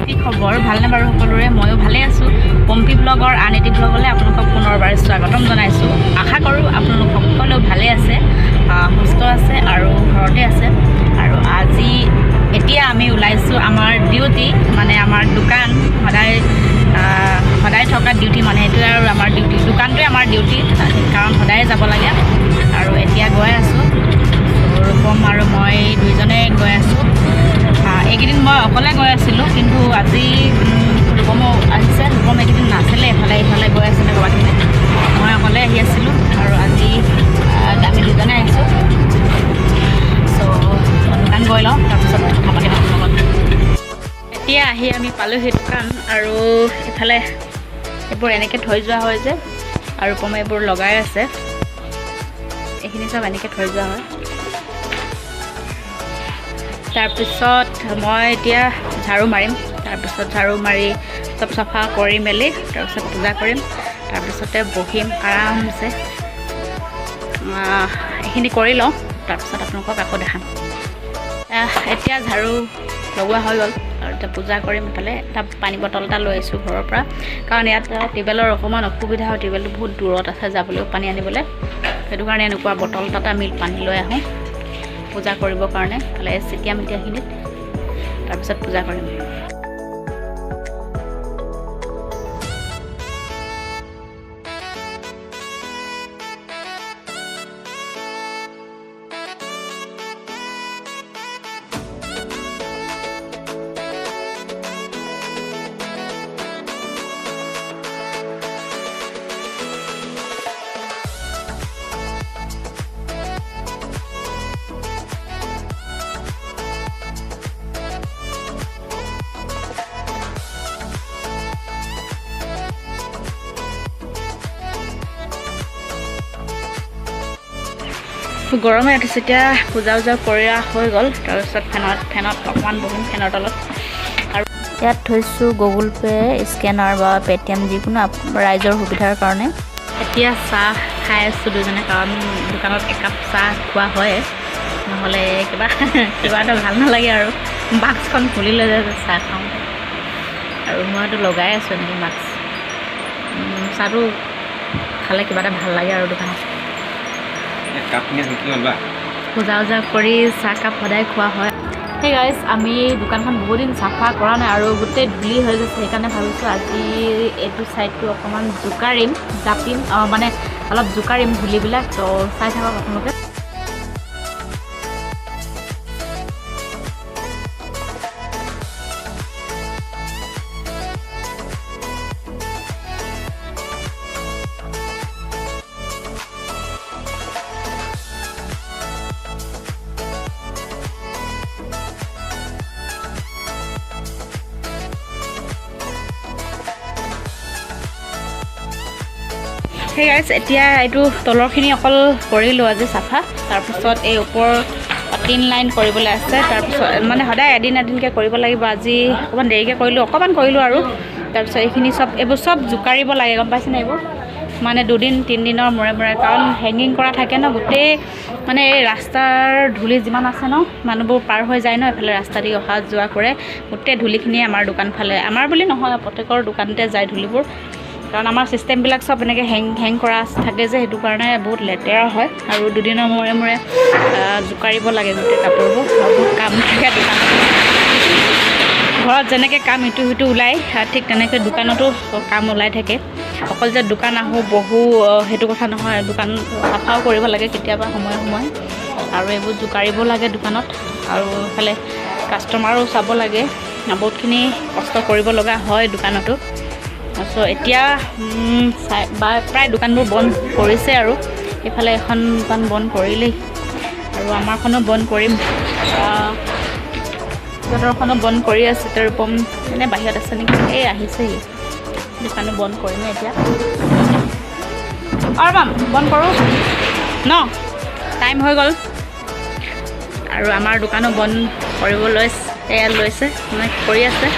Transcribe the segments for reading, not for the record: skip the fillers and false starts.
কি খবৰ ভালনে বাৰু সকলোৰে ময়ো ভালে আছোঁ পম্পী ব্লগৰ আন এটি ব্লগলৈ আপোনালোকক পুনৰবাৰ স্বাগতম জনাইছোঁ আশা কৰোঁ আপোনালোক সকলো ভালে আছে সুস্থ আছে আৰু ঘৰতে আছে আৰু আজি এতিয়া আমি ওলাইছোঁ আমাৰ ডিউটি মানে আমাৰ দোকান সদায় থকা ডিউটি মানে এইটোৱে আৰু আমাৰ ডিউটি দোকানটোৱে আমাৰ ডিউটি কাৰণ সদায় যাব লাগে আৰু এতিয়া গৈ আছোঁ ৰূপম আৰু মই দুইজনে গৈ আছোঁ এইকেইদিন মই অকলে গৈ আছিলোঁ কিন্তু আজি ৰূপমো আহিছে ৰূপম এইকেইদিন নাছিলে ইফালে গৈ আছিলে ক'ৰবাখিনি মই অকলে আহি আছিলোঁ আৰু আজি আমি দুজনে আহিছোঁ চ' দোকান গৈ লওঁ তাৰপিছত কথা পাতিম আপোনাৰ লগত এতিয়া আহি আমি পালোঁহি দোকান আৰু ইফালে এইবোৰ এনেকৈ থৈ যোৱা হয় যে আৰু ৰূপমে এইবোৰ লগাই আছে এইখিনি চব এনেকৈ থৈ যোৱা হয় তাৰপিছত মই এতিয়া ঝাৰু মাৰিম তাৰপিছত ঝাৰু মাৰি চব চাফা কৰি মেলি তাৰপিছত পূজা কৰিম তাৰপিছতে বহিম আৰামছে এইখিনি কৰি লওঁ তাৰপিছত আপোনালোকক আকৌ দেখাম এতিয়া ঝাৰু লগোৱা হৈ গ'ল আৰু এতিয়া পূজা কৰিম ইফালে এটা পানী বটল এটা লৈ আহিছোঁ ঘৰৰ পৰা কাৰণ ইয়াত টিউবেলৰ অকণমান অসুবিধা হয় টিউবেলটো বহুত দূৰত আছে যাবলৈও পানী আনিবলৈ সেইটো কাৰণে এনেকুৱা বটল এটাত আমি পানী লৈ আহোঁ পূজা কৰিবৰ কাৰণে ফালে চিটিয়াম এতিয়াখিনিত তাৰপিছত পূজা কৰিম গৰমে উঠিছে এতিয়া পূজা কৰা হৈ গ'ল তাৰপিছত ফেনত অকণমান বহিম ফেনৰ তলত আৰু ইয়াত থৈছোঁ গুগল পে' স্কেনাৰ বা পে'টিএম যিকোনো ৰাইজৰ সুবিধাৰ কাৰণে এতিয়া চাহ খাই আছোঁ দুজনে কাৰণ দোকানত একাপ চাহ খোৱা হয় নহ'লে কিবা এটা ভাল নালাগে আৰু বাক্সখন খুলি লৈ যায় চাহ খাওঁতে আৰু মইতো লগাই আছোঁ এনেকৈ বাক্স চাহটো খালে কিবা এটা ভাল লাগে আৰু দোকানত পূজা কৰি চাহকাপ সদায় খোৱা হয় সেই গাইজ আমি দোকানখন বহুত দিন চাফা কৰা নাই আৰু গোটেই ধূলি হৈ গৈছে সেইকাৰণে ভাবিছোঁ আজি এইটো ছাইডটো অকণমান জাপিম মানে অলপ জোকাৰিম ধূলিবিলাক তো চাই থাকক আপোনালোকে সেই গাইজ এতিয়া এইটো তলৰখিনি অকল কৰিলোঁ আজি চাফা তাৰপিছত এই ওপৰ 3 লাইন কৰিবলৈ আছে তাৰপিছত মানে সদায় এদিনকৈ কৰিব লাগিব আজি অকণমান দেৰিকৈ কৰিলোঁ আৰু তাৰপিছত এইবোৰ চব জোকাৰিব লাগে গম পাইছেনে এইবোৰ মানে 2-3 দিনৰ মূৰে কাৰণ হেঙিং কৰা থাকে ন গোটেই মানে এই ৰাস্তাৰ ধূলি যিমান আছে ন মানুহবোৰ পাৰ হৈ যায় ন এইফালে ৰাস্তা দি অহা যোৱা কৰে গোটেই ধূলিখিনি আমাৰ দোকান ফালে আমাৰ বুলি নহয় প্ৰত্যেকৰ দোকানতে যায় ধূলিবোৰ কাৰণ আমাৰ চিষ্টেমবিলাক চব এনেকৈ হেং কৰা থাকে যে সেইটো কাৰণে বহুত লেতেৰা হয় আৰু 2 দিনৰ মূৰে জোকাৰিব লাগে গোটেই কাপোৰবোৰ বহুত কাম থাকে দোকানত ঘৰত যেনেকৈ কাম ইটো সিটো ওলাই ঠিক তেনেকৈ দোকানতো কাম ওলাই থাকে অকল যে দোকান আহোঁ বহোঁ সেইটো কথা নহয় দোকান চাফাও কৰিব লাগে কেতিয়াবা সময়ে আৰু এইবোৰ জোকাৰিব লাগে দোকানত আৰু এইফালে কাষ্টমাৰো চাব লাগে বহুতখিনি কষ্ট কৰিব লগা হয় দোকানতো চ' এতিয়া প্ৰায় দোকানবোৰ বন্ধ কৰিছে আৰু এইফালে এখন দোকান বন্ধ কৰিলেই আৰু আমাৰখনো বন্ধ কৰিম সিহঁতৰখনো বন্ধ কৰি আছে তাৰ ৰূপম মানে বাহিৰত আছে নেকি এই আহিছেহি দোকানো বন্ধ কৰিম এতিয়া আৰু বন্ধ কৰোঁ ন টাইম হৈ গ'ল আৰু আমাৰ দোকানো বন্ধ কৰিবলৈ লৈছে মানে কৰি আছে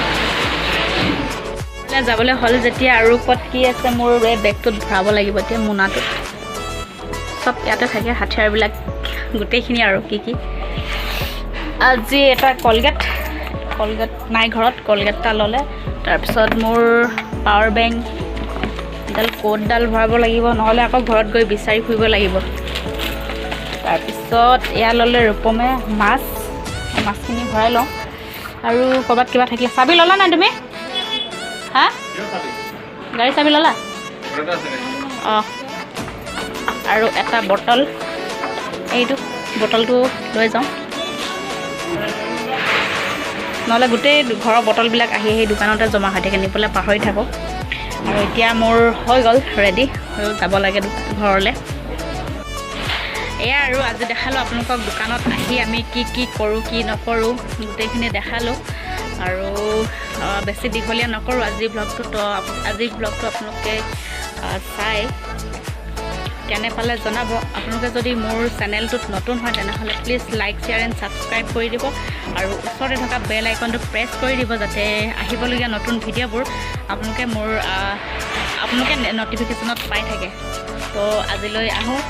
যাবলৈ হ'ল যেতিয়া আৰু ক'ত কি আছে মোৰ এই বেগটোত ভৰাব লাগিব এতিয়া মোনাটোত চব ইয়াতে থাকে হাথিয়াৰবিলাক গোটেইখিনি আৰু কি আজি এটা কলগেট কলগেট নাই ঘৰত, কলগেট এটা ল'লে। তাৰপিছত মোৰ পাৱাৰ বেংক, এডাল ক'ডডাল ভৰাব লাগিব, নহ'লে আকৌ ঘৰত গৈ বিচাৰি ফুৰিব লাগিব। তাৰপিছত এয়া ল'লে ৰূপমে মাছখিনি ভৰাই লওঁ। আৰু ক'ৰবাত কিবা থাকিলে চাবি ল'লা নাই তুমি? হা গাড়ী চাবি ল'লা? অঁ আৰু এটা বটল, এইটো বটলটো লৈ যাওঁ, নহ'লে গোটেই ঘৰৰ বটলবিলাক আহি দোকানতে জমা হৈ থাকে, নিবলৈ পাহৰি থাকোঁ। আৰু এতিয়া মোৰ হৈ গ'ল ৰেডি, আৰু যাব লাগে ঘৰলৈ। এয়া আৰু আজি দেখালোঁ আপোনালোকক দোকানত আহি আমি কি কৰোঁ কি নকৰোঁ গোটেইখিনি দেখালোঁ। আৰু বেছি দীঘলীয়া নকৰোঁ আজিৰ ব্লগটো আপোনালোকে চাই কেনে পালে জনাব। আপোনালোকে যদি মোৰ চেনেলটোত নতুন হয় তেনেহ'লে please like share and subscribe কৰি দিব, আৰু ওচৰতে থকা বেল আইকনটো প্ৰেছ কৰি দিব, যাতে আহিবলগীয়া নতুন ভিডিঅ'বোৰ আপোনালোকে ন'টিফিকেশ্যনত পাই থাকে। তো আজিলৈ আহোঁ।